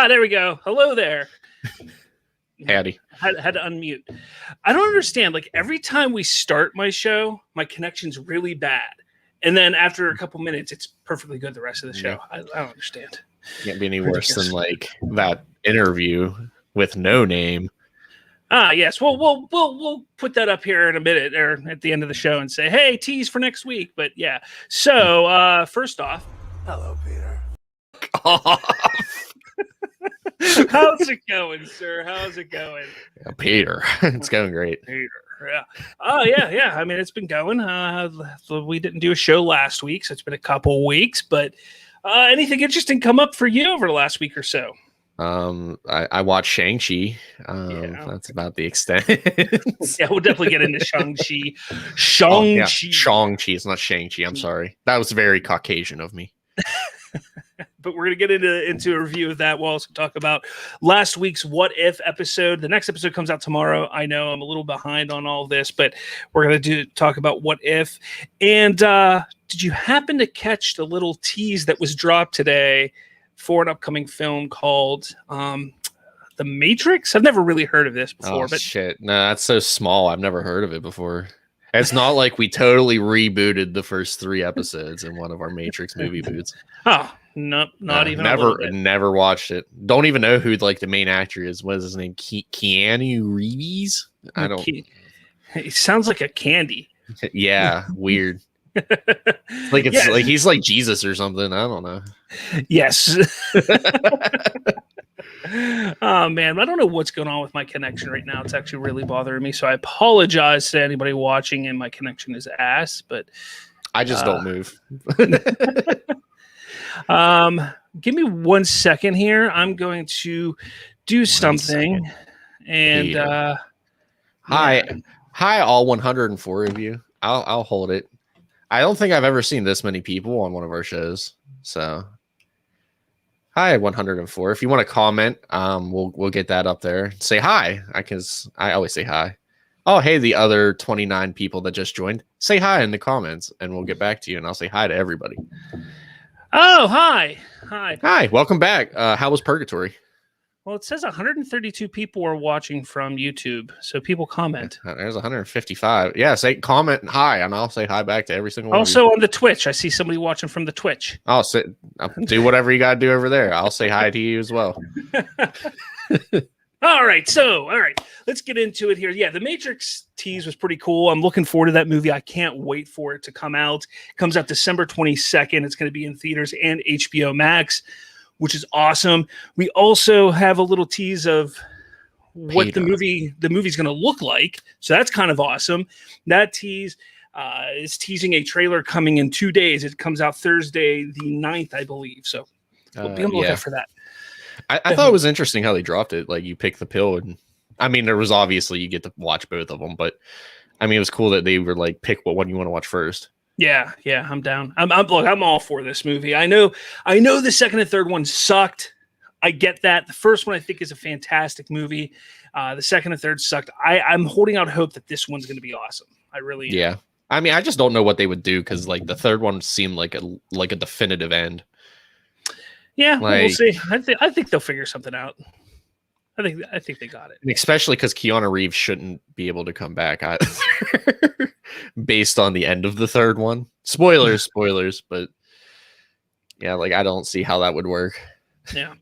There we go. Hello there. Howdy. Had to unmute. I don't understand. Like every time we start my show, my connection's really bad. And then after a couple minutes, it's perfectly good the rest of the show. I don't understand. Can't be any worse than like that interview with No Name. Yes. Well, we'll put that up here in a minute or at the end of the show and say, hey, tease for next week. But yeah. So first off. Hello, Peter. How's it going, sir? How's it going? Yeah, Peter. It's going great. Peter. Yeah. Oh, yeah. I mean, it's been going. We didn't do a show last week, so it's been a couple weeks. But anything interesting come up for you over the last week or so? I watched Shang-Chi. That's about the extent. Yeah, we'll definitely get into Shang-Chi. Shang-Chi. It's not Shang-Chi. I'm sorry. That was very Caucasian of me. But we're going to get into a review of that. We'll also talk about last week's What If episode. The next episode comes out tomorrow. I know I'm a little behind on all of this, but we're going to talk about What If. And did you happen to catch the little tease that was dropped today for an upcoming film called The Matrix? I've never really heard of this before. But shit. No, that's so small. I've never heard of it before. It's not like we totally rebooted the first 3 episodes in one of our Matrix movie boots. Oh, no, not even. Never watched it. Don't even know who like the main actor is. What is his name? Keanu Reeves? I don't. It sounds like a candy. Yeah, weird. Like it's like he's like Jesus or something. I don't know. Yes. Oh man, I don't know what's going on with my connection right now. It's actually really bothering me. So I apologize to anybody watching, and my connection is ass. But I just don't move. Give me 1 second here. I'm going to do something. And hi, all 104 of you. I'll hold it. I don't think I've ever seen this many people on one of our shows. So, hi, 104. If you want to comment, we'll get that up there. Say hi. I always say hi. Oh, hey, the other 29 people that just joined. Say hi in the comments, and we'll get back to you. And I'll say hi to everybody. Oh, hi. Welcome back. How was Purgatory? Well, it says 132 people are watching from YouTube, so people comment. There's 155. Yeah, say comment hi, and I'll say hi back to every single one. Also on the Twitch, I see somebody watching from the Twitch. I'll do whatever you got to do over there. I'll say hi to you as well. All right, let's get into it here. Yeah, the Matrix tease was pretty cool. I'm looking forward to that movie. I can't wait for it to come out. It comes out December 22nd. It's going to be in theaters and HBO Max, which is awesome. We also have a little tease of what the movie's going to look like. So that's kind of awesome. That tease is teasing a trailer coming in 2 days. It comes out Thursday the 9th, I believe. So we'll be on the lookout for that. I thought it was interesting how they dropped it. Like you pick the pill, and I mean, there was obviously you get to watch both of them, but I mean, it was cool that they were like, pick what one you want to watch first. Yeah, I'm down. I'm all for this movie. I know the second and third one sucked. I get that. The first one I think is a fantastic movie. The second and third sucked. I'm holding out hope that this one's going to be awesome. I really am. Yeah. I mean, I just don't know what they would do because like the third one seemed like a definitive end. Yeah, we'll see. I think they'll figure something out. I think they got it. Especially because Keanu Reeves shouldn't be able to come back either, based on the end of the third one. Spoilers, but yeah, like I don't see how that would work. Yeah.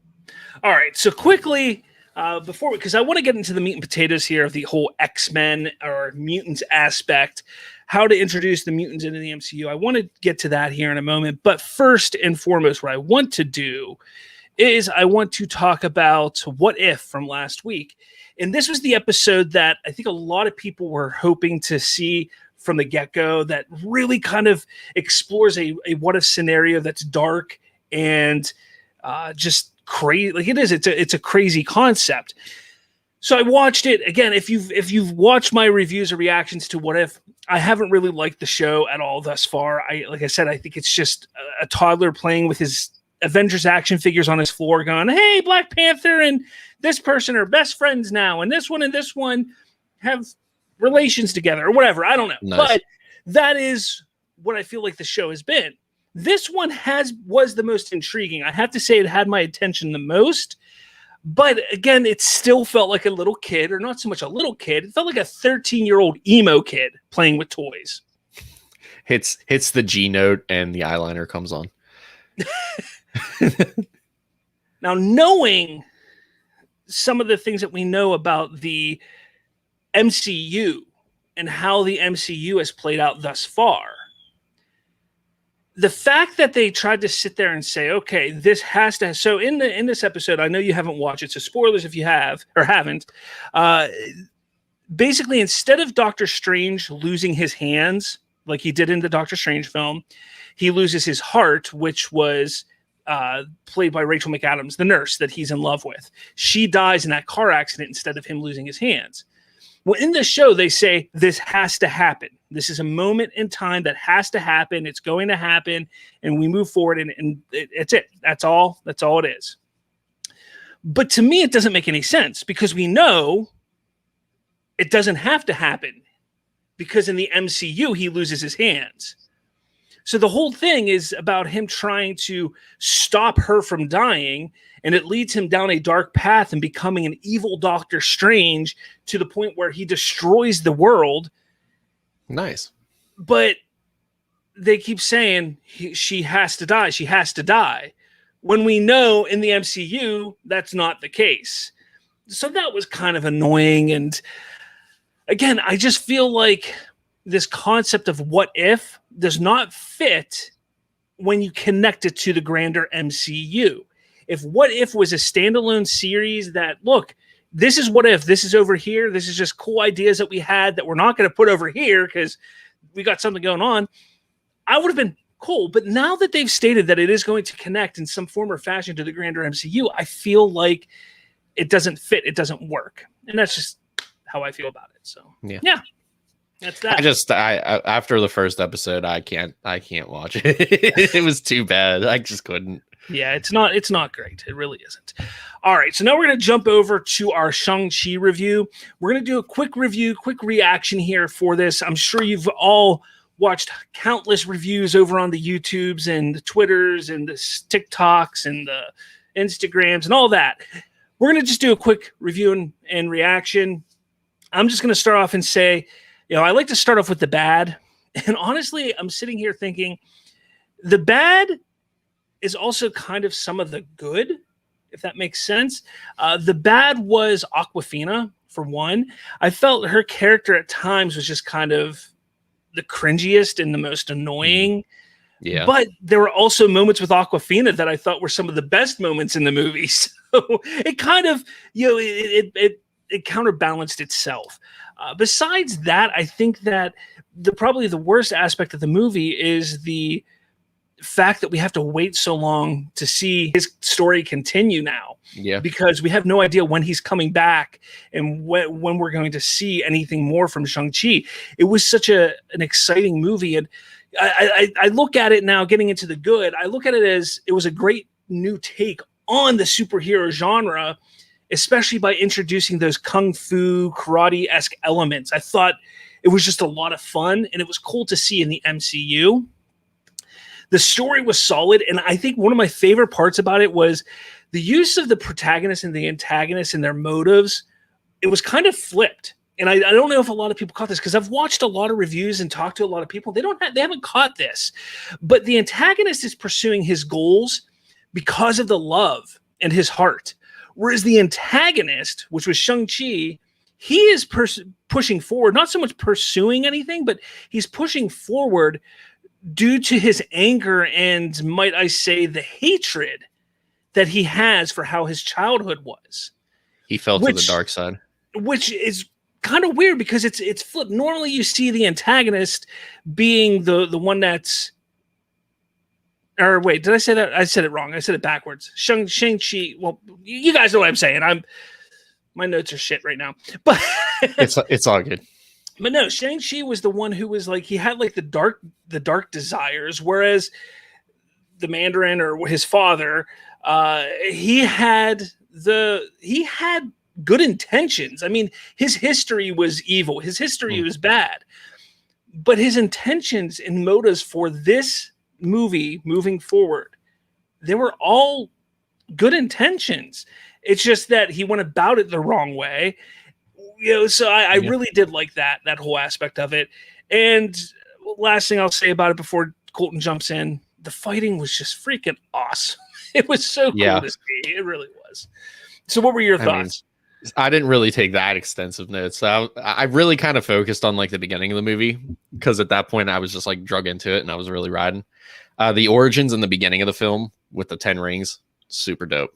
All right. So quickly, because I want to get into the meat and potatoes here of the whole X-Men or mutants aspect, how to introduce the mutants into the MCU. I want to get to that here in a moment. But first and foremost, what I want to do is I want to talk about What If from last week. And this was the episode that I think a lot of people were hoping to see from the get-go, that really kind of explores a what if scenario that's dark and just crazy. Like it is. It's a crazy concept. So I watched it again. If you've watched my reviews or reactions to What If, I haven't really liked the show at all thus far. Like I said, I think it's just a toddler playing with his Avengers action figures on his floor, going, "Hey, Black Panther and this person are best friends now, and this one have relations together," or whatever. I don't know, Nice. but that is what I feel like the show has been. This one was the most intriguing. I have to say, it had my attention the most. But again, it still felt like a little kid, or not so much a little kid. It felt like a 13-year-old emo kid playing with toys. Hits the G note and the eyeliner comes on. Now, knowing some of the things that we know about the MCU and how the MCU has played out thus far, the fact that they tried to sit there and say, okay, this has to. So in this episode, I know you haven't watched it, so spoilers if you have or haven't. Basically, instead of Doctor Strange losing his hands like he did in the Doctor Strange film, he loses his heart, which was played by Rachel McAdams, the nurse that he's in love with. She dies in that car accident instead of him losing his hands. Well, in the show, they say this has to happen. This is a moment in time that has to happen. It's going to happen, and we move forward, and it's it. That's all it is. But to me, it doesn't make any sense, because we know it doesn't have to happen, because in the MCU, he loses his hands. So the whole thing is about him trying to stop her from dying, and it leads him down a dark path and becoming an evil Doctor Strange to the point where he destroys the world. Nice. But they keep saying she has to die. She has to die. When we know in the MCU, that's not the case. So that was kind of annoying. And again, I just feel like this concept of what if does not fit when you connect it to the grander MCU. If What If was a standalone series that, look, this is what if, this is over here, this is just cool ideas that we had that we're not going to put over here because we got something going on, I would have been cool. But now that they've stated that it is going to connect in some form or fashion to the grander MCU, I feel like it doesn't fit, it doesn't work. And that's just how I feel about it. So yeah. That's that. I after the first episode, I can't watch it. It was too bad. I just couldn't. Yeah, it's not great. It really isn't. All right, so now we're going to jump over to our Shang-Chi review. We're going to do a quick review, quick reaction here for this. I'm sure you've all watched countless reviews over on the YouTubes and the Twitters and the TikToks and the Instagrams and all that. We're going to just do a quick review and reaction. I'm just going to start off and say, I like to start off with the bad. And honestly, I'm sitting here thinking the bad is also kind of some of the good, if that makes sense. The bad was Awkwafina, for one. I felt her character at times was just kind of the cringiest and the most annoying. Yeah. But there were also moments with Awkwafina that I thought were some of the best moments in the movie. So it kind of, it counterbalanced itself. Besides that, I think that probably the worst aspect of the movie is the fact that we have to wait so long to see his story continue now. Yeah. Because we have no idea when he's coming back and when we're going to see anything more from Shang-Chi. It was such an exciting movie. And I look at it now, getting into the good, I look at it as it was a great new take on the superhero genre, especially by introducing those kung fu karate-esque elements. I thought it was just a lot of fun, and it was cool to see in the MCU. The story was solid, and I think one of my favorite parts about it was the use of the protagonist and the antagonist and their motives. It was kind of flipped. And I don't know if a lot of people caught this, because I've watched a lot of reviews and talked to a lot of people. They haven't caught this. But the antagonist is pursuing his goals because of the love and his heart. Whereas the antagonist, which was Shang-Chi, he is pushing forward, not so much pursuing anything, but he's pushing forward due to his anger and, might I say, the hatred that he has for how his childhood was. He fell to the dark side. Which is kind of weird, because it's flipped. Normally you see the antagonist being the one that's... Or wait, did I say that? I said it wrong. I said it backwards. Shang-Chi. Well, you guys know what I'm saying. my notes are shit right now, but it's all good. But no, Shang-Chi was the one who was like, he had like the dark desires, whereas the Mandarin or his father, he had good intentions. I mean, his history was evil. His history was bad, but his intentions and motives for this movie moving forward, they were all good intentions. It's just that he went about it the wrong way. So I really did like that whole aspect of it. And last thing I'll say about it before Colton jumps in, the fighting was just freaking awesome. It was so cool to see. It really was. So what were your thoughts? I didn't really take that extensive notes. So I really kind of focused on like the beginning of the movie, because at that point I was just like drug into it and I was really riding. The origins in the beginning of the film with the 10 rings, super dope.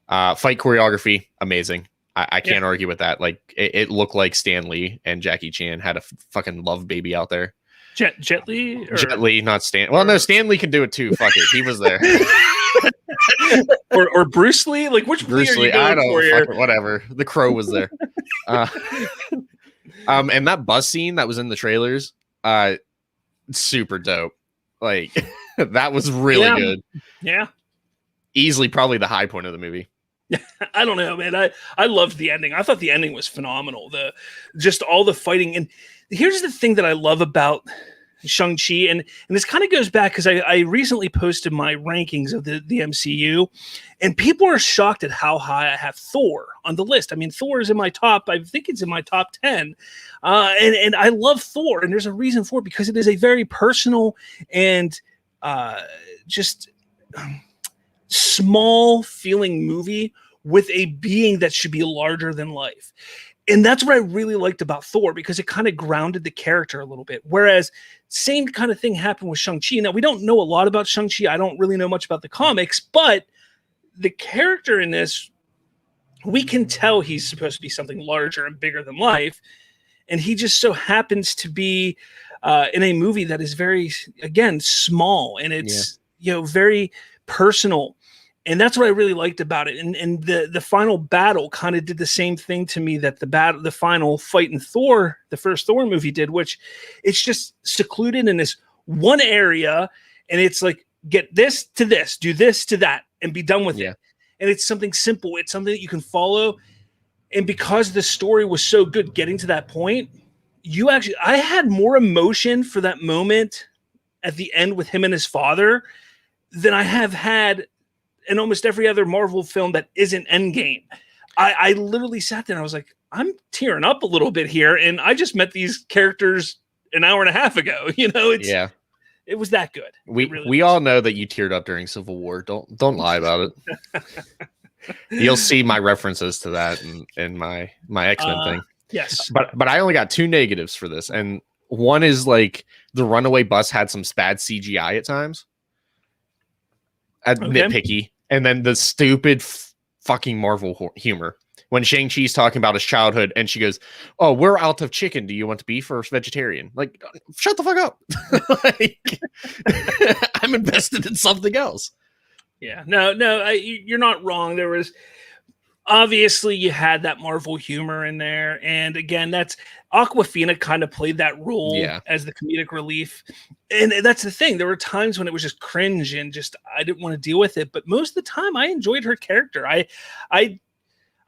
Fight choreography, amazing. I can't argue with that. Like it looked like Stan Lee and Jackie Chan had a fucking love baby out there. Jet Li? Jet Li, not Stan. Well, no, Stan Lee can do it too. Fuck it, he was there. or Bruce Lee? Like which Bruce Lee? I don't know. Whatever. The Crow was there. And that bus scene that was in the trailers, super dope. Like that was really good. Yeah. Easily probably the high point of the movie. I don't know, man. I loved the ending. I thought the ending was phenomenal. Just all the fighting. And here's the thing that I love about Shang-Chi, and this kind of goes back because I recently posted my rankings of the MCU, and people are shocked at how high I have Thor on the list. I mean, Thor is in my top, I think it's in my top 10. And I love Thor, and there's a reason for it, because it is a very personal and just small feeling movie with a being that should be larger than life. And that's what I really liked about Thor, because it kind of grounded the character a little bit. Whereas same kind of thing happened with Shang-Chi. Now, we don't know a lot about Shang-Chi. I don't really know much about the comics, but the character in this, we can tell he's supposed to be something larger and bigger than life. And he just so happens to be in a movie that is very, again, small, and it's, very personal. And that's what I really liked about it. And the final battle kind of did the same thing to me that the final fight in Thor, the first Thor movie, did, which it's just secluded in this one area. And it's like, get this to this, do this to that, and be done with it. And it's something simple. It's something that you can follow. And because the story was so good getting to that point, I had more emotion for that moment at the end with him and his father than I have had in almost every other Marvel film that isn't Endgame. I literally sat there and I was like, I'm tearing up a little bit here, and I just met these characters an hour and a half ago. It was that good. We all know that you teared up during Civil War. Don't lie about it. You'll see my references to that in my X-Men thing. Yes, but I only got 2 negatives for this, and one is like the runaway bus had some bad CGI at times. Nitpicky, and then the stupid fucking Marvel humor when Shang-Chi's talking about his childhood and she goes, "Oh, we're out of chicken. Do you want beef or vegetarian?" Like, shut the fuck up. Like, I'm invested in something else. Yeah, no, you're not wrong. There was obviously you had that Marvel humor in there, and again, that's Awkwafina kind of played that role as the comedic relief. And that's the thing. There were times when it was just cringe and just I didn't want to deal with it. But most of the time, I enjoyed her character. I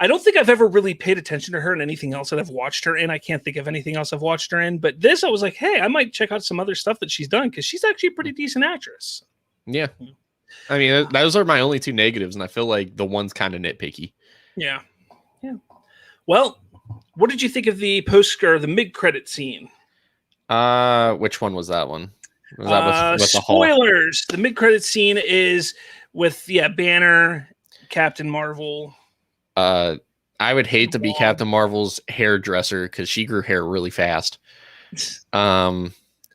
don't think I've ever really paid attention to her in anything else that I've watched her in. I can't think of anything else I've watched her in. But this, I was like, hey, I might check out some other stuff that she's done, because she's actually a pretty decent actress. Yeah. I mean, those are my only 2 negatives, and I feel like the one's kind of nitpicky. Yeah. Well, what did you think of the the mid-credit scene? Which one was that one? Was that with the spoilers? The mid-credit scene is with Banner, Captain Marvel. I would hate to be Captain Marvel's hairdresser, because she grew hair really fast. I'm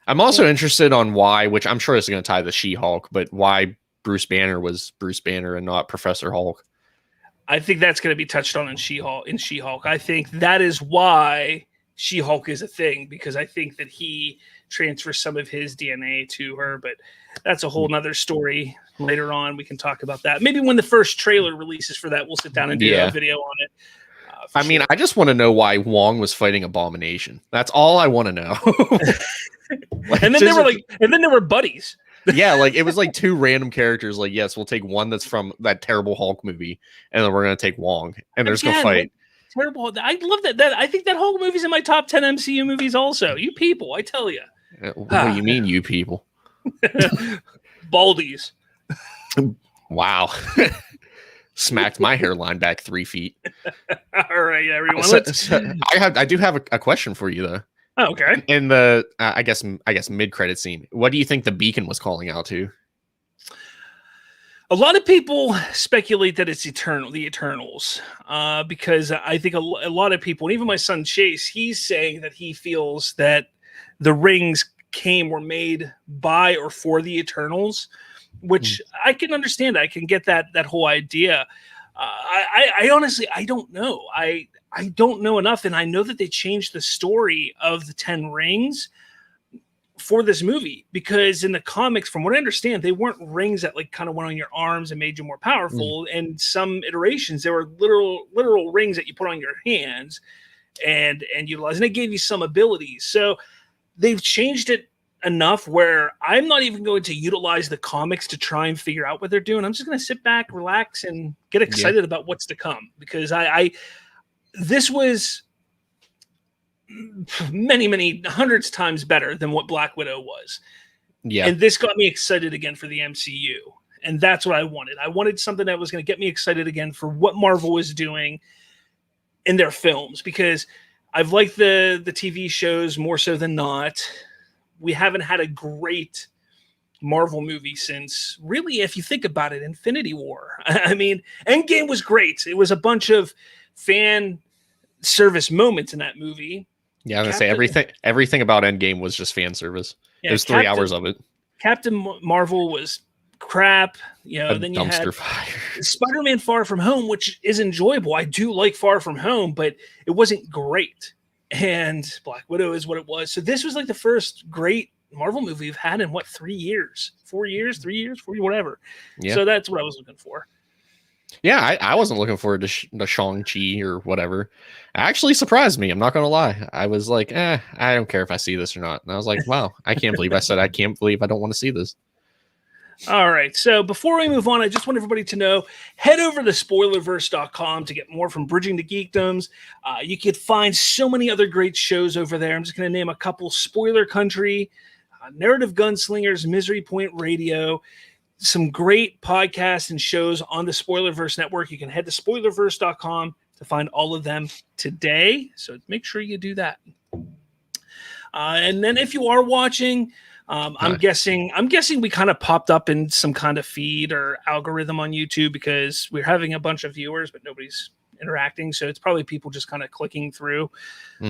also interested on why, which I'm sure this is going to tie to She-Hulk, but why Bruce Banner was Bruce Banner and not Professor Hulk. I think that's going to be touched on in She-Hulk. I think that is why She-Hulk is a thing, because I think that he transfers some of his DNA to her, but that's a whole nother story later on. We can talk about that. Maybe when the first trailer releases for that, we'll sit down and do a video on it. I mean, I just want to know why Wong was fighting Abomination. That's all I want to know. And then they were buddies. Yeah, like it was like two random characters. Like, yes, we'll take one that's from that terrible Hulk movie, and then we're gonna take Wong, and they're just gonna fight. Terrible. I love that. I think that Hulk movie's in my top 10 MCU movies. Also, you people, I tell you. What do you mean, you people? Baldies. Wow. Smacked my hairline back 3 feet. All right, everyone. I do have a question for you though. Oh, okay. In the I guess mid-credit scene, what do you think the Beacon was calling out to? A lot of people speculate that it's the Eternals, because I think a lot of people, and even my son Chase, he's saying that he feels that the rings were made by or for the Eternals, which I can understand. I can get that whole idea. I honestly, I don't know. I don't know enough, and I know that they changed the story of the 10 rings for this movie, because in the comics, from what I understand, they weren't rings that like kind of went on your arms and made you more powerful. And some iterations, there were literal rings that you put on your hands and utilize, and it gave you some abilities. So they've changed it enough where I'm not even going to utilize the comics to try and figure out what they're doing. I'm just going to sit back, relax, and get excited about what's to come, because this was many hundreds times better than what Black Widow was. Yeah. And this got me excited again for the MCU. And that's what I wanted. I wanted something that was going to get me excited again for what Marvel was doing in their films, because I've liked the TV shows more so than not. We haven't had a great Marvel movie since, really, if you think about it, Infinity War. I mean, Endgame was great. It was a bunch of fan service moments in that movie. Yeah, I'm gonna say everything about Endgame was just fan service. Yeah, There's 3 hours of it. Captain Marvel was crap. Then you had Spider-Man Far From Home, which is enjoyable. I do like Far From Home, but it wasn't great. And Black Widow is what it was. So this was like the first great Marvel movie we've had in 3 years, 4 years, 3 years, 4 years, whatever. Yeah. So that's what I was looking for. Yeah, I wasn't looking forward to the Shang-Chi or whatever. It actually surprised me. I'm not going to lie. I was like, I don't care if I see this or not. And I was like, wow, I can't believe I don't want to see this. All right. So before we move on, I just want everybody to know, head over to Spoilerverse.com to get more from Bridging the Geekdoms. You could find so many other great shows over there. I'm just going to name a couple: Spoiler Country, Narrative Gunslingers, Misery Point Radio. Some great podcasts and shows on the Spoilerverse network. You can head to Spoilerverse.com to find all of them today. So make sure you do that. And then if you are watching, I'm guessing we kind of popped up in some kind of feed or algorithm on YouTube, because we're having a bunch of viewers, but nobody's interacting. So it's probably people just kind of clicking through.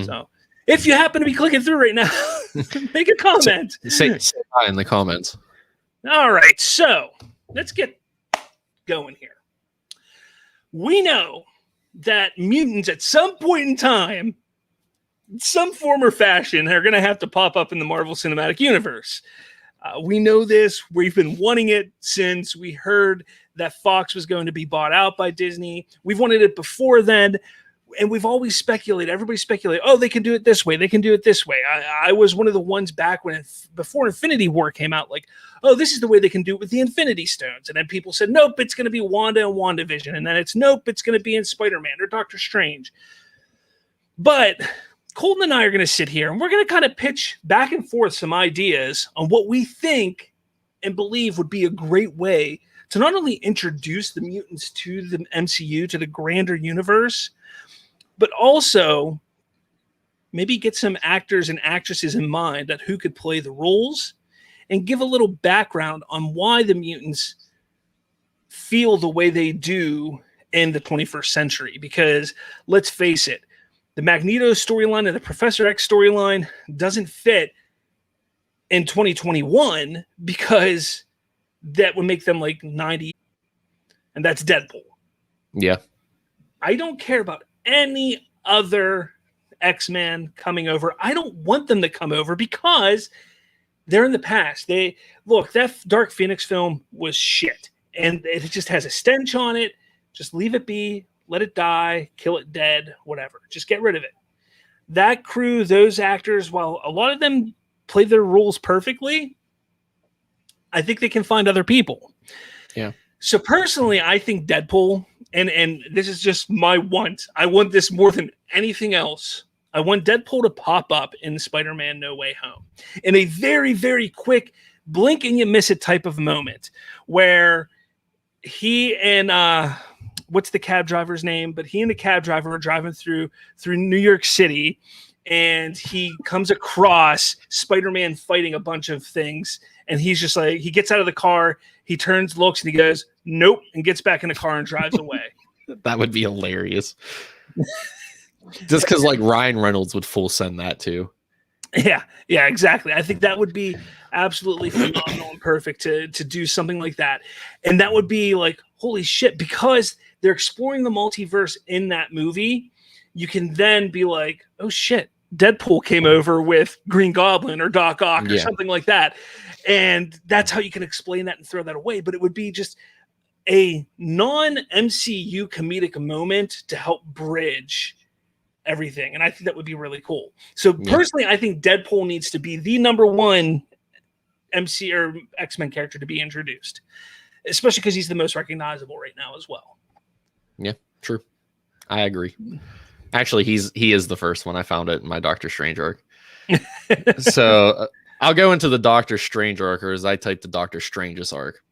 So if you happen to be clicking through right now, make a comment. Say hi in the comments. All right, so let's get going here. We know that mutants at some point in time, some form or fashion, are going to have to pop up in the Marvel Cinematic Universe. We know this. We've been wanting it since we heard that Fox was going to be bought out by Disney. We've wanted it before then. And we've always speculated, everybody speculated, oh, they can do it this way. They can do it this way. I was one of the ones back before Infinity War came out, like, oh, this is the way they can do it with the Infinity Stones. And then people said, nope, it's going to be Wanda and WandaVision. And then nope, it's going to be in Spider-Man or Doctor Strange. But Colton and I are going to sit here and we're going to kind of pitch back and forth some ideas on what we think and believe would be a great way to not only introduce the mutants to the MCU, to the grander universe, but also maybe get some actors and actresses in mind that who could play the roles, and give a little background on why the mutants feel the way they do in the 21st century. Because let's face it, the Magneto storyline and the Professor X storyline doesn't fit in 2021, because that would make them like 90, and that's Deadpool. Yeah. I don't care about any other X-Men coming over. I don't want them to come over because they're in the past. That Dark Phoenix film was shit, and it just has a stench on it. Just leave it be. let it die, kill it dead, whatever. Just get rid of it. That crew, those actors, while a lot of them play their roles perfectly, I think they can find other people. Yeah. So personally, I think Deadpool, and this is just my want. I want this more than anything else. I want Deadpool to pop up in Spider-Man No Way Home in a very, very quick blink and you miss it type of moment where he and what's the cab driver's name? But he and the cab driver are driving through New York City, and he comes across Spider-Man fighting a bunch of things, and he's just like, he gets out of the car, he turns, looks, and he goes, nope, and gets back in the car and drives away. That would be hilarious. Just because like Ryan Reynolds would full send that too. Yeah, exactly. I think that would be absolutely phenomenal and perfect to do something like that. And that would be like, holy shit, because they're exploring the multiverse in that movie, you can then be like, oh shit, Deadpool came over with Green Goblin or Doc Ock or something like that. And that's how you can explain that and throw that away. But it would be just a non-MCU comedic moment to help bridge everything, and I think that would be really cool. So personally, I think Deadpool needs to be the number one MC or X-Men character to be introduced, especially because he's the most recognizable right now as well. Yeah, true. I agree. Actually, he is the first one. I found it in my Doctor Strange arc. So I'll go into the Doctor Strange arc, or as I typed the Doctor Strange's arc.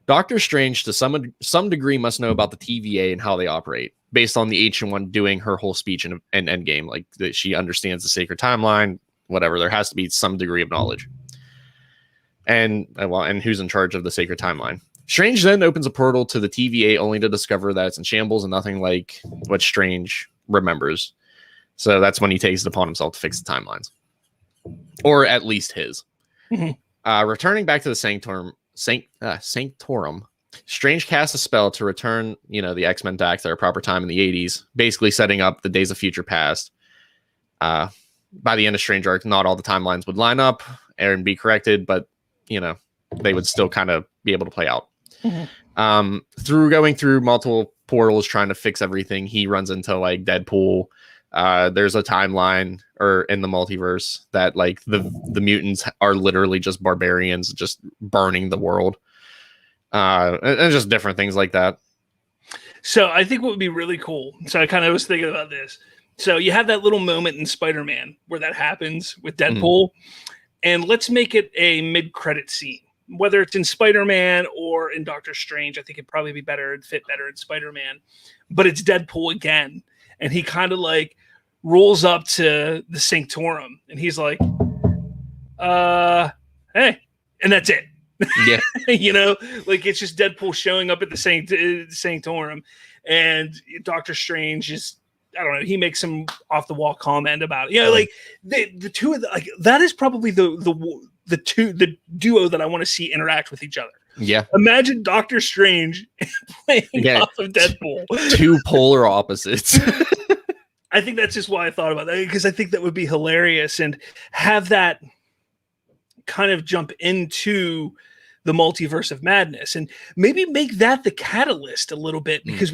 Doctor Strange, to some degree, must know about the TVA and how they operate, based on the Ancient One doing her whole speech in Endgame. Like, that she understands the sacred timeline, whatever. There has to be some degree of knowledge. And who's in charge of the sacred timeline. Strange then opens a portal to the TVA only to discover that it's in shambles and nothing like what Strange remembers. So that's when he takes it upon himself to fix the timelines. Or at least his. Returning back to the Sanctorum, Strange casts a spell to return, the X-Men back to their proper time in the 80s, basically setting up the Days of Future Past. By the end of Strange arc, not all the timelines would line up and be corrected, but, they would still kind of be able to play out. Through going through multiple portals, trying to fix everything, he runs into, like, Deadpool. There's a timeline or in the multiverse that like the mutants are literally just barbarians just burning the world. And just different things like that. So I think what would be really cool. So I kind of was thinking about this. So you have that little moment in Spider-Man where that happens with Deadpool, and let's make it a mid-credit scene. Whether it's in Spider-Man or in Doctor Strange, I think it'd probably be better and fit better in Spider-Man. But it's Deadpool again. And he kind of like rolls up to the Sanctorum and he's like, hey, and that's it. Yeah. Like it's just Deadpool showing up at the Sanctorum, and Doctor Strange is, I don't know, he makes some off the wall comment about it. Like the two of the, like that is probably the duo that I want to see interact with each other. Yeah. Imagine Doctor Strange playing off of Deadpool. Two polar opposites. I think that's just why I thought about that, because I think that would be hilarious and have that kind of jump into the multiverse of madness and maybe make that the catalyst a little bit, because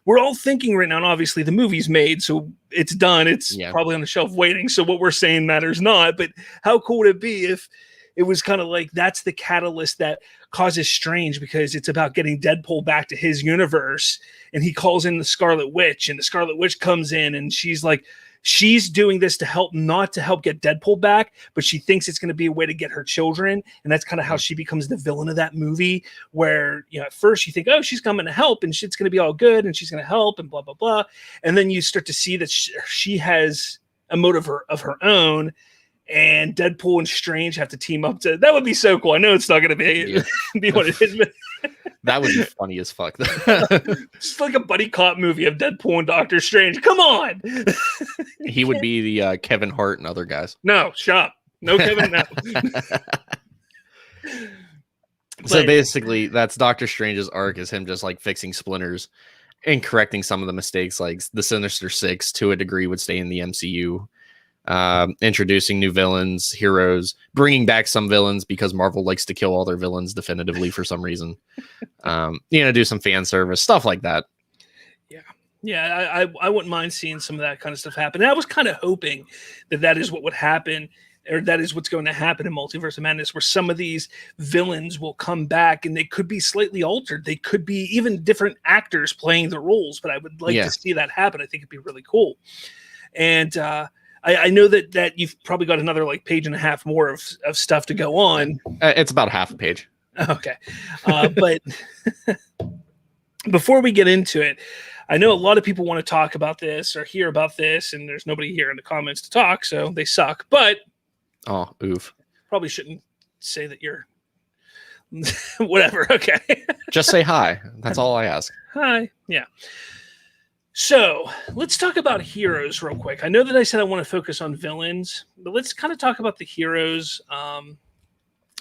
we're all thinking right now, and obviously the movie's made, so it's done. It's probably on the shelf waiting. So what we're saying matters not, but how cool would it be if it was kind of like that's the catalyst that causes Strange, because it's about getting Deadpool back to his universe, and he calls in the Scarlet Witch, and the Scarlet Witch comes in, and she's like, she's doing this to help, not to help get Deadpool back, but she thinks it's going to be a way to get her children, and that's kind of how she becomes the villain of that movie, where, at first you think, oh, she's coming to help, and shit's going to be all good, and she's going to help, and blah, blah, blah, and then you start to see that she has a motive of her own, and Deadpool and Strange have to team up to. That would be so cool. I know it's not going to be what it is, but that would be funny as fuck. It's like a buddy cop movie of Deadpool and Doctor Strange. Come on. He would be the Kevin Hart and other guys. No, shut up. No Kevin. No. So basically, that's Doctor Strange's arc, is him just like fixing splinters and correcting some of the mistakes. Like the Sinister Six, to a degree, would stay in the MCU. Introducing new villains, heroes, bringing back some villains because Marvel likes to kill all their villains definitively for some reason. Do some fan service, stuff like that. Yeah. Yeah, I wouldn't mind seeing some of that kind of stuff happen. And I was kind of hoping that is what would happen, or that is what's going to happen in Multiverse of Madness, where some of these villains will come back and they could be slightly altered. They could be even different actors playing the roles, but I would like to see that happen. I think it'd be really cool. And I know that you've probably got another like page and a half more of stuff to go on. It's about half a page. Okay. But before we get into it, I know a lot of people want to talk about this or hear about this, and there's nobody here in the comments to talk, so they suck. But oof. Probably shouldn't say that you're whatever. Okay. Just say hi. That's all I ask. Hi. Yeah. So let's talk about heroes real quick. I know that I said I want to focus on villains, but let's kind of talk about the heroes.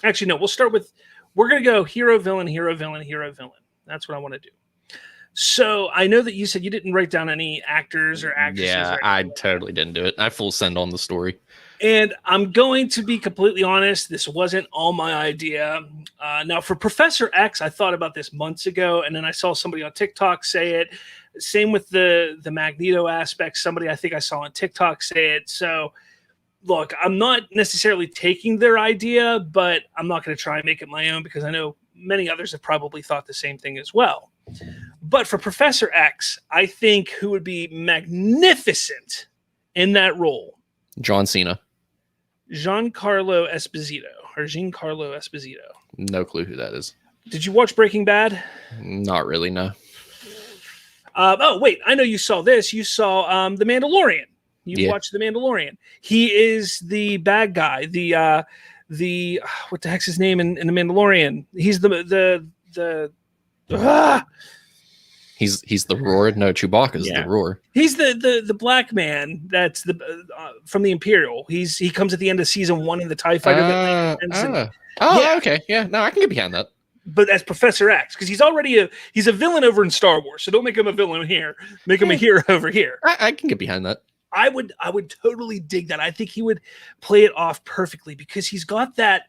Actually, no, we're going to go hero, villain, hero, villain, hero, villain. That's what I want to do. So I know that you said you didn't write down any actors or actresses. Yeah, I totally didn't do it. I full send on the story. And I'm going to be completely honest. This wasn't all my idea. Now, for Professor X, I thought about this months ago, and then I saw somebody on TikTok say it. Same with the Magneto aspect. Somebody I think I saw on TikTok say it. So, look, I'm not necessarily taking their idea, but I'm not going to try and make it my own because I know many others have probably thought the same thing as well. But for Professor X, I think who would be magnificent in that role? John Cena. Giancarlo Esposito. No clue who that is. Did you watch Breaking Bad? Not really, no. Oh, wait. I know you saw this. You saw The Mandalorian. You watched The Mandalorian. He is the bad guy. The what the heck's his name in The Mandalorian? He's He's the Roar. No, Chewbacca's the Roar. He's the black man that's from the Imperial. He comes at the end of season 1 in the TIE fighter. Okay. Yeah, no, I can get behind that. But as Professor X, because he's a villain over in Star Wars, so don't make him a villain here. Make him a hero over here. I can get behind that. I would totally dig that. I think he would play it off perfectly because he's got that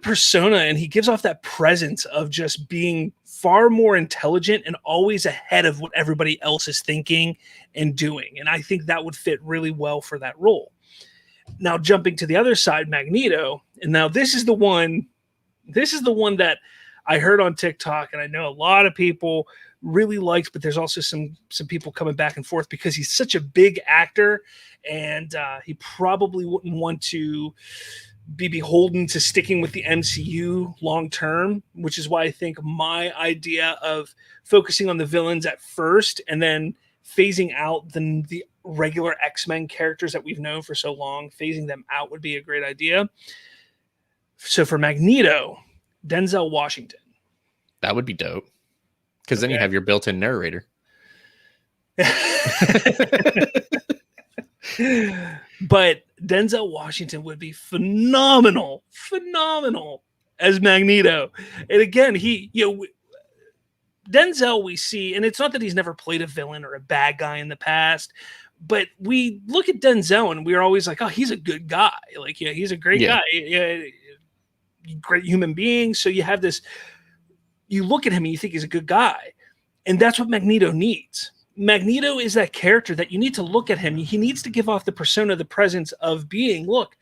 persona and he gives off that presence of just being far more intelligent and always ahead of what everybody else is thinking and doing. And I think that would fit really well for that role. Now, jumping to the other side, Magneto. And now this is the one that I heard on TikTok, and I know a lot of people really liked, but there's also some people coming back and forth because he's such a big actor, and he probably wouldn't want to be beholden to sticking with the MCU long term, which is why I think my idea of focusing on the villains at first and then phasing out the regular X-Men characters that we've known for so long, phasing them out would be a great idea. So for Magneto, Denzel Washington. That would be dope. Because then you have your built-in narrator. But Denzel Washington would be phenomenal as Magneto. And again, Denzel we see, and it's not that he's never played a villain or a bad guy in the past, but we look at Denzel and we're always like, oh, he's a good guy. Like, he's a great guy. Great human being. So you have this, you look at him and you think he's a good guy. And that's what Magneto needs. Magneto is that character that you need to look at him. He needs to give off the persona, the presence of being, look,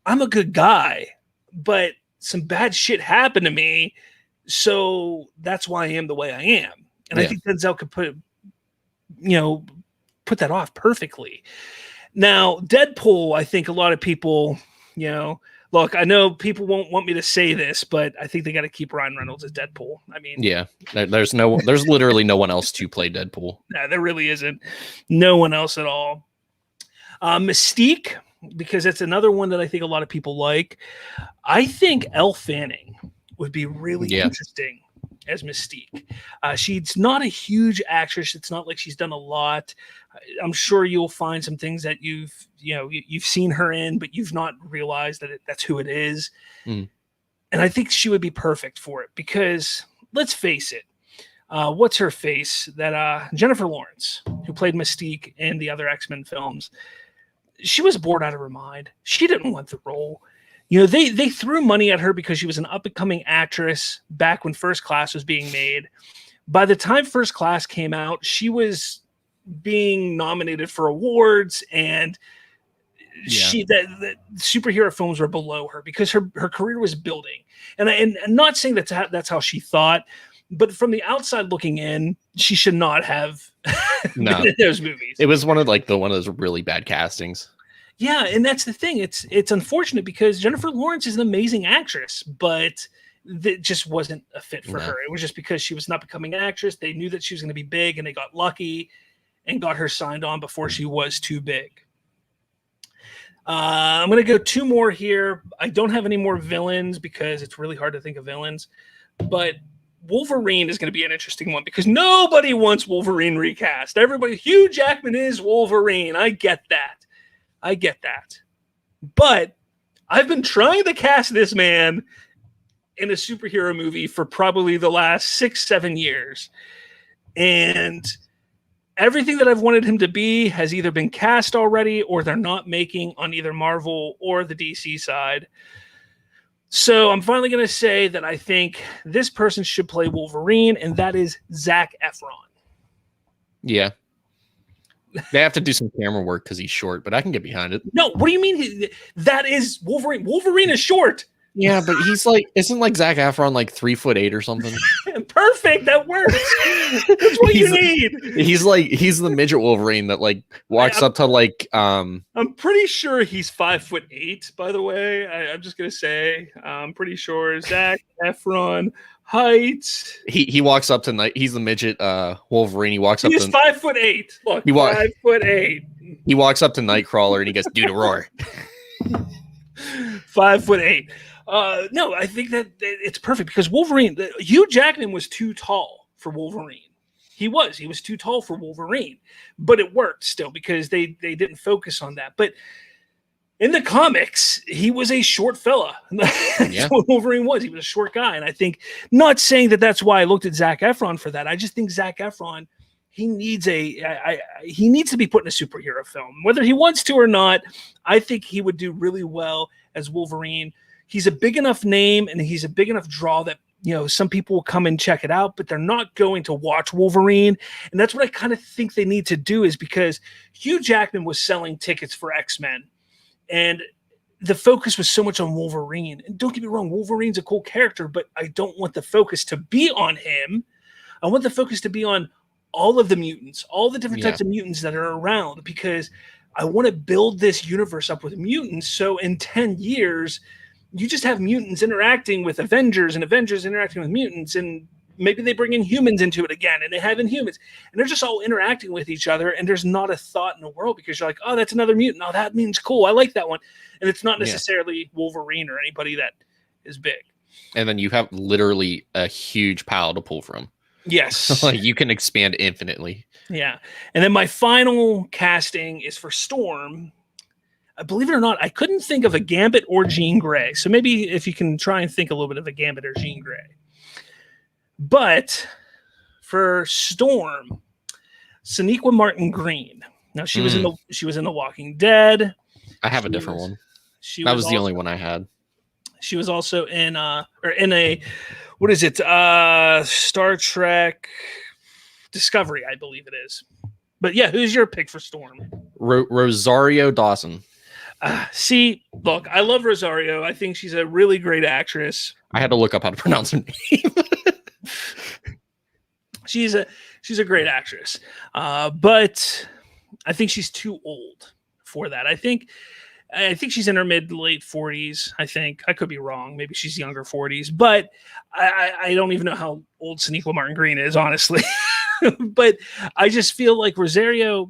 I'm a good guy, but some bad shit happened to me. So that's why I am the way I am. And I think Denzel could put that off perfectly. Now, Deadpool, I think a lot of people, look, I know people won't want me to say this, but I think they got to keep Ryan Reynolds as Deadpool. I mean, there's literally no one else to play Deadpool. No, there really isn't. No one else at all. Mystique, because it's another one that I think a lot of people like. I think Elle Fanning would be really interesting as Mystique. She's not a huge actress. It's not like she's done a lot. I'm sure you'll find some things that you've seen her in, but you've not realized that that's who it is. And I think she would be perfect for it because let's face it. What's her face? That Jennifer Lawrence, who played Mystique in the other X-Men films, she was bored out of her mind. She didn't want the role. They threw money at her because she was an up-and-coming actress back when First Class was being made. By the time First Class came out, she was being nominated for awards, and the superhero films were below her because her career was building. And I'm not saying that's how she thought, but from the outside looking in, she should not have been in those movies. It was one of those really bad castings. Yeah, and that's the thing. It's unfortunate because Jennifer Lawrence is an amazing actress, but that just wasn't a fit for her. It was just because she was not becoming an actress. They knew that she was going to be big, and they got lucky and got her signed on before she was too big. I'm going to go two more here. I don't have any more villains because it's really hard to think of villains, but Wolverine is going to be an interesting one because nobody wants Wolverine recast. Everybody, Hugh Jackman is Wolverine. I get that. But I've been trying to cast this man in a superhero movie for probably the last 6-7 years. And everything that I've wanted him to be has either been cast already or they're not making on either Marvel or the DC side. So I'm finally going to say that I think this person should play Wolverine, and that is Zac Efron. Yeah. They have to do some camera work because he's short, but I can get behind it. No, what do you mean? That is Wolverine. Wolverine is short. Yeah, but isn't Zac Efron 3'8" or something? Perfect, that works. That's what you need. He's the midget Wolverine that walks up to I'm pretty sure he's 5'8". By the way, I'm just gonna say I'm pretty sure Zac Efron height. He walks up to night. He's the midget Wolverine. He walks up. He's 5'8". Look, 5'8". He walks up to Nightcrawler and he goes, "Do the roar." 5'8". No, I think that it's perfect because Wolverine, Hugh Jackman was too tall for Wolverine. He was too tall for Wolverine, but it worked still because they didn't focus on that. But in the comics, he was a short fella. That's what Wolverine was. He was a short guy. And I think, not saying that that's why I looked at Zac Efron for that. I just think Zac Efron, he needs to be put in a superhero film, whether he wants to or not. I think he would do really well as Wolverine. He's a big enough name and he's a big enough draw that, some people will come and check it out, but they're not going to watch Wolverine. And that's what I kind of think they need to do, is because Hugh Jackman was selling tickets for X-Men and the focus was so much on Wolverine. And don't get me wrong, Wolverine's a cool character, but I don't want the focus to be on him. I want the focus to be on all of the mutants, all the different types of mutants that are around, because I want to build this universe up with mutants. So in 10 years, you just have mutants interacting with Avengers and Avengers interacting with mutants, and maybe they bring in humans into it again, and they have Inhumans, and they're just all interacting with each other, and there's not a thought in the world because you're like, oh, that's another mutant. Oh, that means cool. I like that one. And it's not necessarily Wolverine or anybody that is big. And then you have literally a huge pile to pull from. Yes. You can expand infinitely. Yeah. And then my final casting is for Storm. Believe it or not, I couldn't think of a Gambit or Jean Grey. So maybe if you can try and think a little bit of a Gambit or Jean Grey. But for Storm, Sonequa Martin Green. Now she was in The Walking Dead. I have a different one. That was the only one I had. She was also in what is it? Star Trek Discovery, I believe it is. But yeah, who's your pick for Storm? Rosario Dawson. See, look, I love Rosario. I think she's a really great actress. I had to look up how to pronounce her name. She's a great actress, but I think she's too old for that. I think she's in her mid to late 40s. I think I could be wrong. Maybe she's younger 40s, but I don't even know how old Sonequa Martin Green is, honestly. But I just feel like Rosario,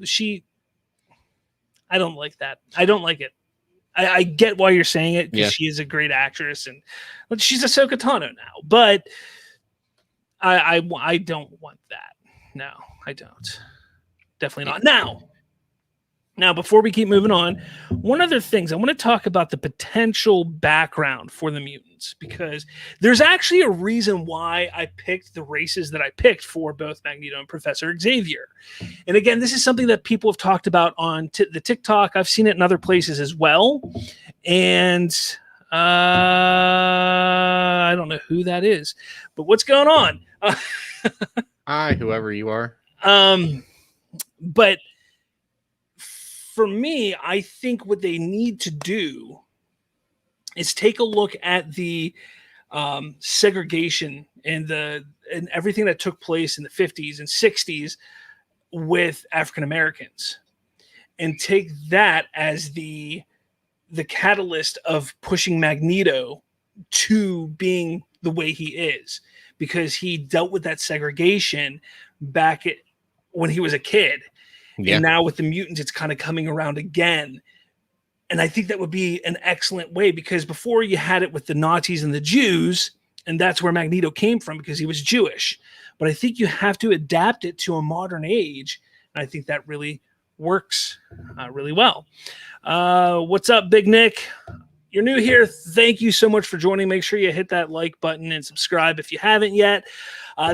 I don't like that. I don't like it. I get why you're saying it, because she is a great actress and she's Ahsoka Tano now, but I don't want that. No, I don't. Definitely not. Now, before we keep moving on, one other thing, I want to talk about the potential background for the mutants, because there's actually a reason why I picked the races that I picked for both Magneto and Professor Xavier. And again, this is something that people have talked about on the TikTok. I've seen it in other places as well. And I don't know who that is, but what's going on? Hi, whoever you are. But for me, I think what they need to do is take a look at the segregation and everything that took place in the 50s and 60s with African Americans, and take that as the catalyst of pushing Magneto to being the way he is, because he dealt with that segregation back when he was a kid. Yeah. And now with the mutants, it's kind of coming around again. And I think that would be an excellent way, because before you had it with the Nazis and the Jews, and that's where Magneto came from because he was Jewish. But I think you have to adapt it to a modern age. And I think that really works really well. What's up, Big Nick? You're new here. Thank you so much for joining. Make sure you hit that like button and subscribe if you haven't yet.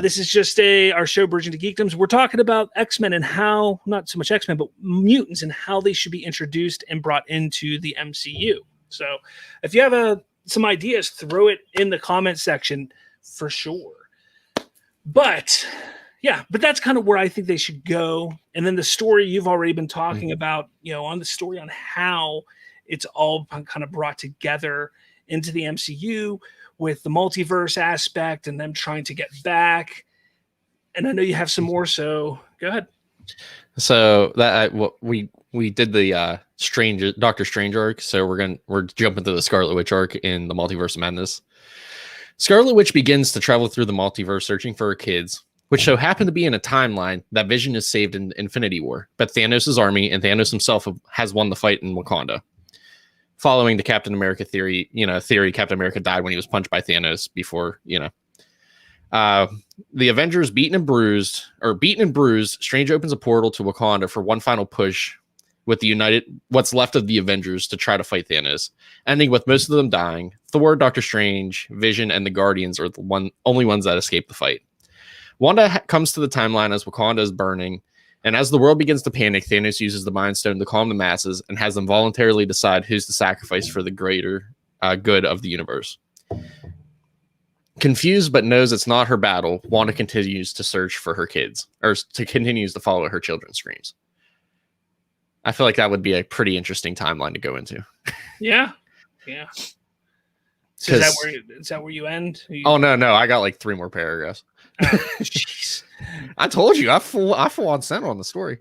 This is just our show, Bridging to Geekdoms. We're talking about X-Men and how, not so much X-Men, but mutants and how they should be introduced and brought into the MCU. So if you have some ideas, throw it in the comment section for sure. But yeah, but that's kind of where I think they should go. And then the story you've already been talking about, on the story on how it's all kind of brought together into the MCU with the multiverse aspect and them trying to get back. And I know you have some more, so go ahead. So that we did the Doctor Strange arc, so we're jumping to the Scarlet Witch arc in the Multiverse of Madness. Scarlet Witch begins to travel through the multiverse searching for her kids, which so happen to be in a timeline that Vision is saved in Infinity War, but Thanos' army and Thanos himself has won the fight in Wakanda. Following the Captain America theory, Captain America died when he was punched by Thanos before, the Avengers beaten and bruised, Strange opens a portal to Wakanda for one final push with what's left of the Avengers to try to fight Thanos, ending with most of them dying. Thor, Doctor Strange, Vision, and the Guardians are the only ones that escape the fight. Wanda comes to the timeline as Wakanda is burning, and as the world begins to panic, Thanos uses the Mind Stone to calm the masses and has them voluntarily decide who's to sacrifice for the greater good of the universe. Confused but knows it's not her battle, Wanda continues to search for her kids, or continues to follow her children's screams. I feel like that would be a pretty interesting timeline to go into. Yeah. So is that where you end? Oh no, I got like 3 more paragraphs. Jeez. I told you, I full on sent on the story.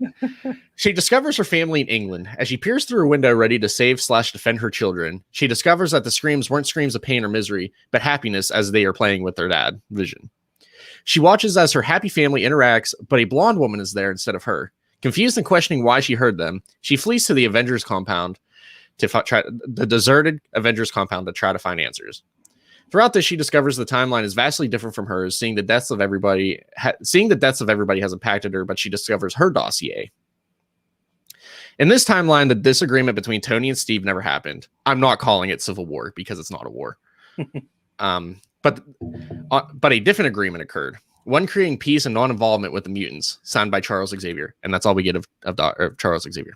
She discovers her family in England. As she peers through a window ready to save/defend her children, she discovers that the screams weren't screams of pain or misery, but happiness as they are playing with their dad, Vision. She watches as her happy family interacts, but a blonde woman is there instead of her. Confused and questioning why she heard them, she flees to the Avengers compound, the deserted Avengers compound to try to find answers. Throughout this, she discovers the timeline is vastly different from hers, seeing the deaths of everybody has impacted her, but she discovers her dossier. In this timeline, the disagreement between Tony and Steve never happened. I'm not calling it Civil War because it's not a war. But a different agreement occurred. One creating peace and non-involvement with the mutants, signed by Charles Xavier. And that's all we get of Charles Xavier.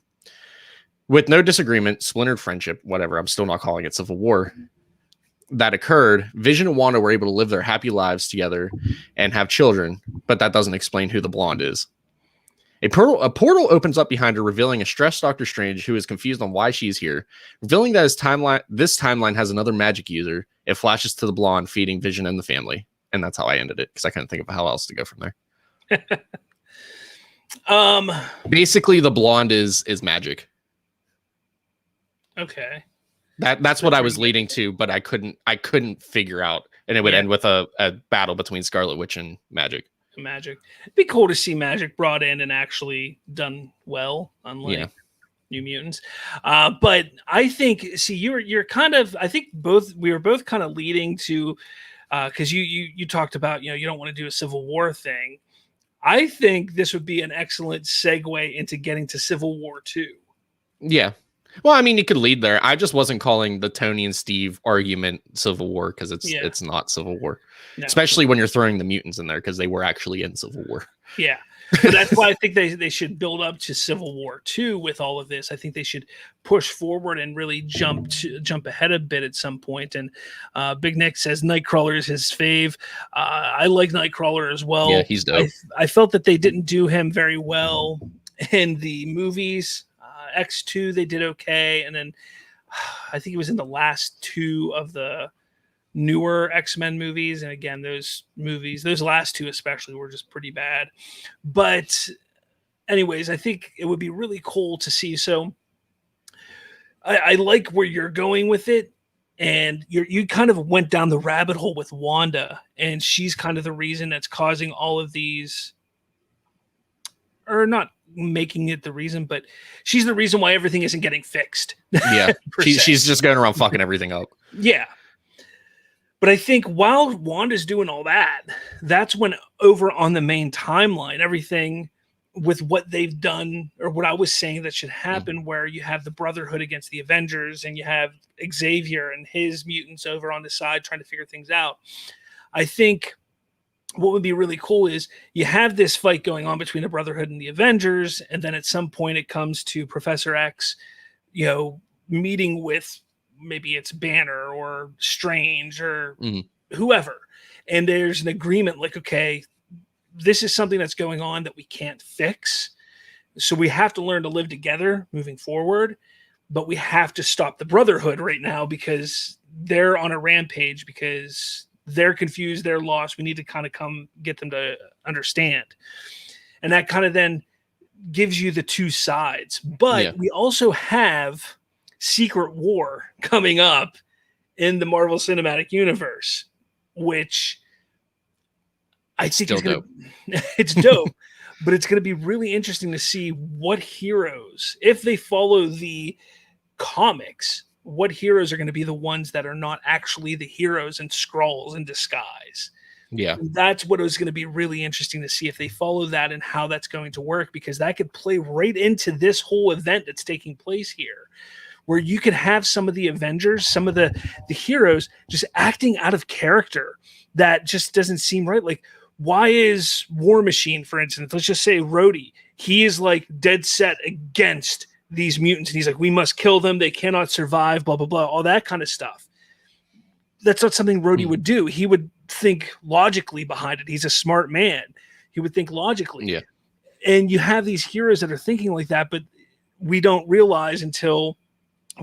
With no disagreement, splintered friendship, whatever, I'm still not calling it Civil War, that occurred, Vision and Wanda were able to live their happy lives together and have children, but that doesn't explain who the blonde is. A portal opens up behind her, revealing a stressed Doctor Strange who is confused on why she's here. Revealing that this timeline has another magic user, it flashes to the blonde feeding Vision and the family. And that's how I ended it, because I couldn't think of how else to go from there. Basically, the blonde is magic. Okay. That's what I was leading to, but I couldn't figure out, and it would end with a battle between Scarlet Witch and Magic. It'd be cool to see Magic brought in and actually done well, unlike New Mutants. But I think, you're kind of, I think we were both kind of leading to, because you talked about, you don't want to do a Civil War thing. I think this would be an excellent segue into getting to Civil War 2. Yeah. Well, I mean, you could lead there. I just wasn't calling the Tony and Steve argument Civil War because it's not Civil War, especially when you're throwing the mutants in there because they were actually in Civil War. Yeah. But that's why I think they should build up to Civil War II with all of this. I think they should push forward and really jump ahead a bit at some point. And Big Nick says Nightcrawler is his fave. I like Nightcrawler as well. Yeah, he's dope. I felt that they didn't do him very well in the movies. X2 they did okay, and then I think it was in the last two of the newer X-Men movies, and again, those last two especially, were just pretty bad. But anyways, I think it would be really cool to see. So I like where you're going with it, and you kind of went down the rabbit hole with Wanda, and she's kind of the reason that's causing all of these, or not making it the reason, but she's the reason why everything isn't getting fixed. Yeah, she's just going around fucking everything up. Yeah. But I think while Wanda's doing all that, that's when over on the main timeline, everything with what they've done, or what I was saying that should happen, where you have the Brotherhood against the Avengers, and you have Xavier and his mutants over on the side trying to figure things out. I think what would be really cool is you have this fight going on between the Brotherhood and the Avengers, and then at some point it comes to Professor X, meeting with, maybe it's Banner or Strange or whoever. And there's an agreement like, okay, this is something that's going on that we can't fix. So we have to learn to live together moving forward, but we have to stop the Brotherhood right now because they're on a rampage, because they're confused, they're lost. We need to kind of get them to understand. And that kind of then gives you the two sides. But we also have Secret War coming up in the Marvel Cinematic Universe, which I think is dope. It's dope, but it's going to be really interesting to see what heroes, if they follow the comics, what heroes are going to be the ones that are not actually the heroes and Skrulls in disguise. Yeah. And that's what is going to be really interesting to see if they follow that and how that's going to work, because that could play right into this whole event that's taking place here, where you could have some of the Avengers, some of the heroes just acting out of character that just doesn't seem right. Like, why is War Machine, for instance, let's just say Rhodey, he is like dead set against these mutants, and he's like, we must kill them, they cannot survive, blah, blah, blah, all that kind of stuff. That's not something Rhodey would do. He would think logically behind it. He's a smart man. He would think logically. Yeah. And you have these heroes that are thinking like that, but we don't realize until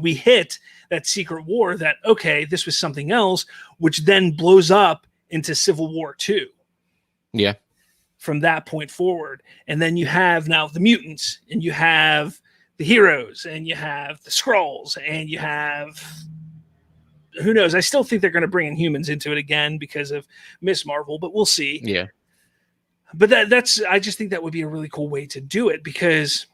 we hit that Secret War that, okay, this was something else, which then blows up into Civil War II. Yeah. From that point forward. And then you have now the mutants, and you have the heroes, and you have the Skrulls, and you have, who knows? I still think they're going to bring in humans into it again because of Miss Marvel, but we'll see. Yeah. But I just think that would be a really cool way to do it, because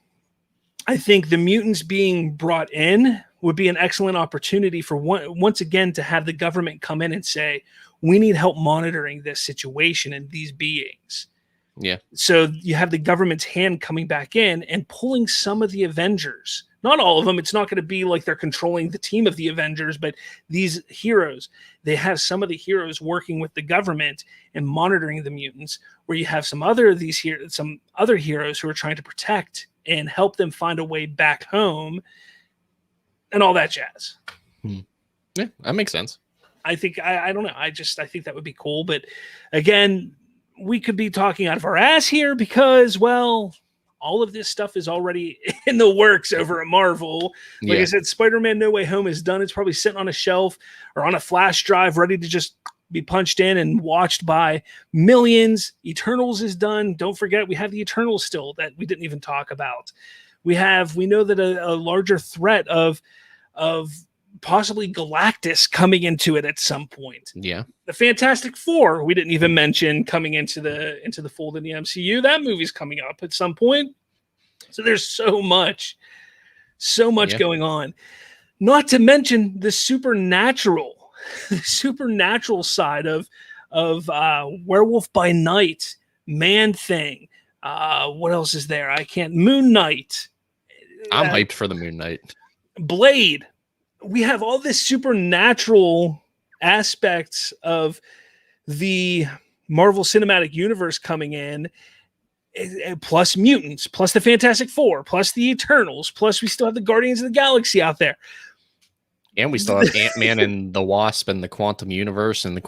I think the mutants being brought in would be an excellent opportunity for once again to have the government come in and say, we need help monitoring this situation and these beings. Yeah. So you have the government's hand coming back in and pulling some of the Avengers. Not all of them. It's not going to be like they're controlling the team of the Avengers, but these heroes, they have some of the heroes working with the government and monitoring the mutants, where you have some other heroes who are trying to protect and help them find a way back home and all that jazz. Yeah, that makes sense. I think, I don't know. I think that would be cool. But again, we could be talking out of our ass here because, well, all of this stuff is already in the works over at Marvel. Like I said, Spider-Man No Way Home is done. It's probably sitting on a shelf or on a flash drive ready to just be punched in and watched by millions. Eternals is done. Don't forget, we have the Eternals still that we didn't even talk about. We know that a larger threat of possibly Galactus coming into it at some point. Yeah. The Fantastic Four, we didn't even mention coming into the fold in the MCU. That movie's coming up at some point. So there's so much going on. Not to mention the supernatural side of Werewolf by Night, Man-Thing. What else is there? Moon Knight. I'm hyped for the Moon Knight. Blade. We have all this supernatural aspects of the Marvel Cinematic Universe coming in, plus mutants, plus the Fantastic Four, plus the Eternals, plus we still have the Guardians of the Galaxy out there. And we still have Ant-Man and the Wasp and the Quantum Universe and the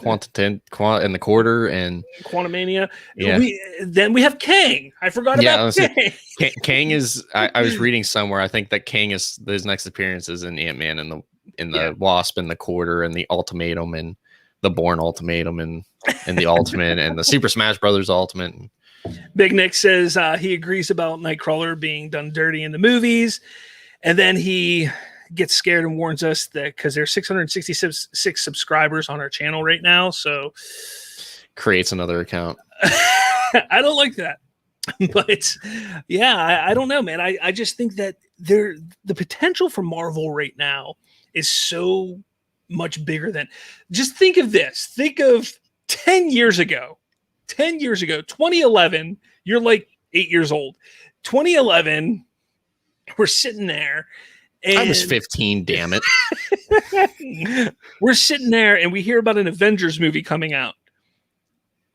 and the Quarter and Quantumania. Yeah. Then we have Kang. I forgot about Kang. Kang is. I was reading somewhere. I think that Kang is his next appearance is in Ant-Man and the Wasp and the Quarter and the Ultimatum and the Bourne Ultimatum and the Ultimate and the Super Smash Brothers Ultimate. Big Nick says he agrees about Nightcrawler being done dirty in the movies, and then he gets scared and warns us that because there's 666 subscribers on our channel right now, so creates another account. I don't like that, but yeah, I don't know, man. I just think that the potential for Marvel right now is so much bigger than. Just think of this. Think of 10 years ago. 2011. You're like 8 years old. 2011. We're sitting there. And I was 15, damn it. We're sitting there and we hear about an Avengers movie coming out.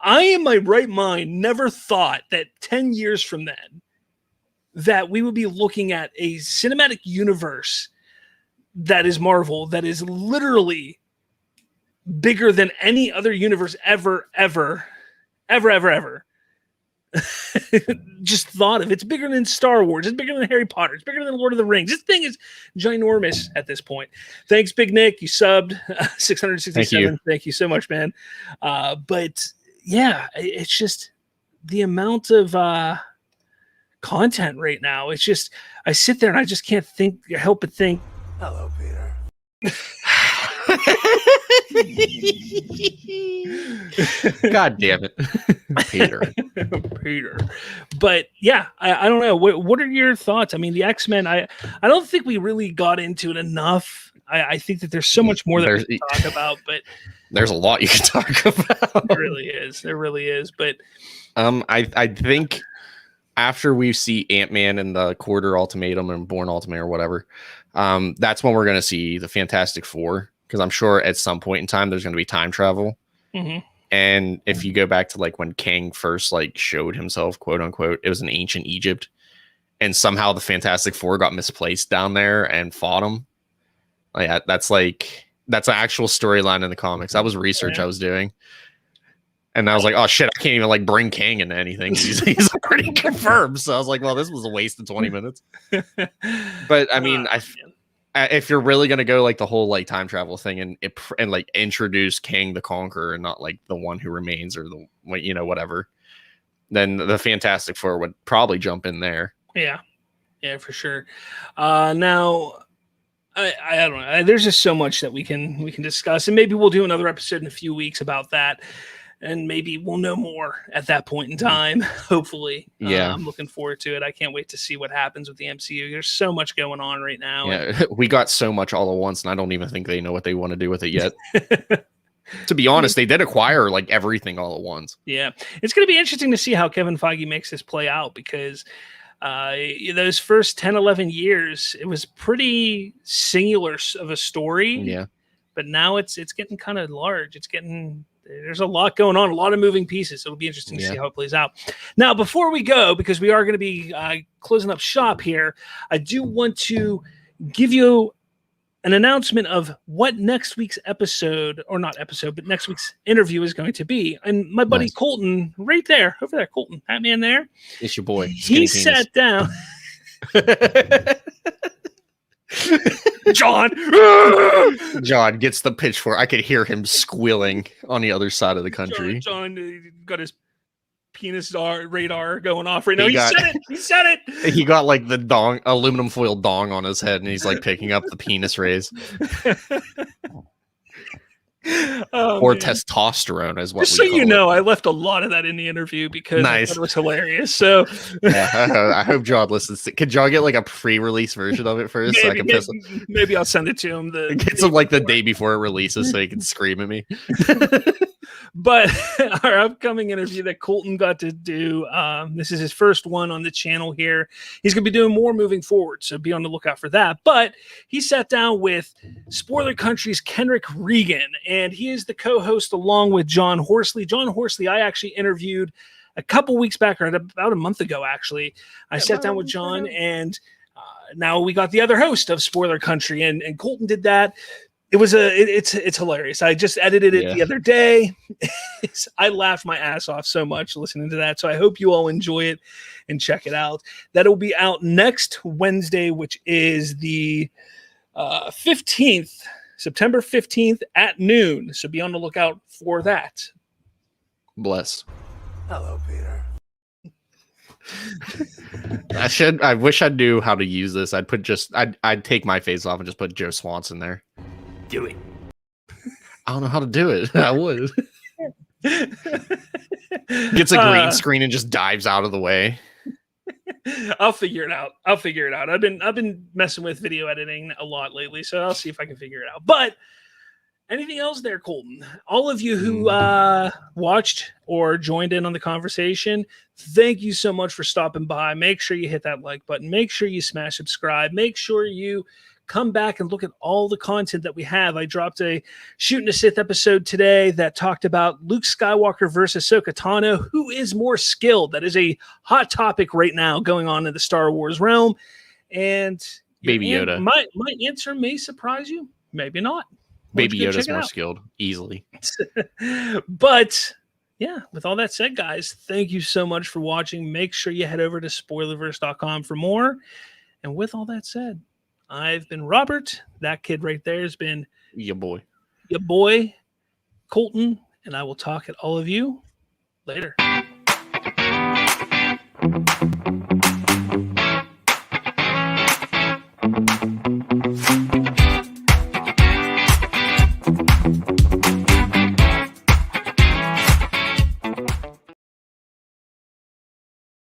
I, in my right mind, never thought that 10 years from then that we would be looking at a cinematic universe that is Marvel, that is literally bigger than any other universe ever. Just thought of. It's bigger than Star Wars. It's bigger than Harry Potter. It's bigger than Lord of the Rings. This thing is ginormous at this point. Thanks, Big Nick. You subbed 667. Thank you so much, man. But yeah, it's just the amount of content right now. It's just I sit there and I just can't help but think. Hello, Peter. God damn it. Peter. But yeah, I don't know. What are your thoughts? I mean, the X-Men, I don't think we really got into it enough. I think that there's so much more that we can talk about, but there's a lot you can talk about. There really is. But I think after we see Ant-Man and the Quarter Ultimatum and Bourne Ultimate or whatever, that's when we're going to see the Fantastic Four, because I'm sure at some point in time there's going to be time travel. Mm-hmm. And if you go back to like when Kang first like showed himself, quote unquote, it was in ancient Egypt, and somehow the Fantastic Four got misplaced down there and fought him. Like that's an actual storyline in the comics. That was research I was doing. And I was like, oh shit, I can't even like bring Kang into anything. He's already confirmed. So I was like, well, this was a waste of 20 minutes. But I mean, if you're really gonna go like the whole like time travel thing and like introduce Kang the Conqueror and not like the One Who Remains or the whatever, then the Fantastic Four would probably jump in there. Yeah, for sure. Now, I don't know. There's just so much that we can discuss, and maybe we'll do another episode in a few weeks about that. And maybe we'll know more at that point in time, hopefully. Yeah. I'm looking forward to it. I can't wait to see what happens with the MCU. There's so much going on right now. Yeah, we got so much all at once, and I don't even think they know what they want to do with it yet. To be honest, they did acquire like everything all at once. Yeah. It's going to be interesting to see how Kevin Feige makes this play out, because those first 10, 11 years, it was pretty singular of a story. Yeah. But now it's getting kind of large. There's a lot going on, a lot of moving pieces. It'll be interesting to see how it plays out. Now, before we go, because we are going to be closing up shop here, I do want to give you an announcement of what next week's next week's interview is going to be. And my buddy Colton, right there, over there, Colton, that man there. It's your boy. He sat down. John gets the pitchfork. I could hear him squealing on the other side of the country. John got his penis radar going off right now. He said it. He got like the aluminum foil dong on his head, and he's like picking up the penis rays. Or testosterone is what. Just so you know, I left a lot of that in the interview because I thought it was hilarious. So I hope John listens. Could John get like a pre-release version of it first? Maybe I'll send it to him. Get some like the day before it releases, so he can scream at me. But our upcoming interview that Colton got to do, this is his first one on the channel here. He's going to be doing more moving forward, so be on the lookout for that. But he sat down with Spoiler Country's Kenrick Regan, and he is the co-host along with John Horsley. John Horsley, I actually interviewed a couple weeks back, or about a month ago, actually. I sat down with John, and now we got the other host of Spoiler Country, and Colton did that. It was it's hilarious. I just edited it the other day. I laughed my ass off so much listening to that. So I hope you all enjoy it and check it out. That'll be out next Wednesday, which is the 15th, September 15th at noon. So be on the lookout for that. Bless. Hello, Peter. I wish I knew how to use this. I'd take my face off and just put Joe Swanson there. Do it. I don't know how to do it. I would. Gets a green screen and just dives out of the way. I'll figure it out. I've been messing with video editing a lot lately, so I'll see if I can figure it out. But anything else there, Colton? All of you who watched or joined in on the conversation, thank you so much for stopping by. Make sure you hit that like button. Make sure you smash subscribe. Make sure you come back and look at all the content that we have. I dropped a Shooting a Sith episode today that talked about Luke Skywalker versus Ahsoka Tano. Who is more skilled? That is a hot topic right now going on in the Star Wars realm. And Baby Yoda. My answer may surprise you. Maybe not. Baby Yoda's more skilled, easily. But yeah, with all that said, guys, thank you so much for watching. Make sure you head over to spoilerverse.com for more. And with all that said, I've been Robert. That kid right there has been your boy, Colton, and I will talk at all of you later.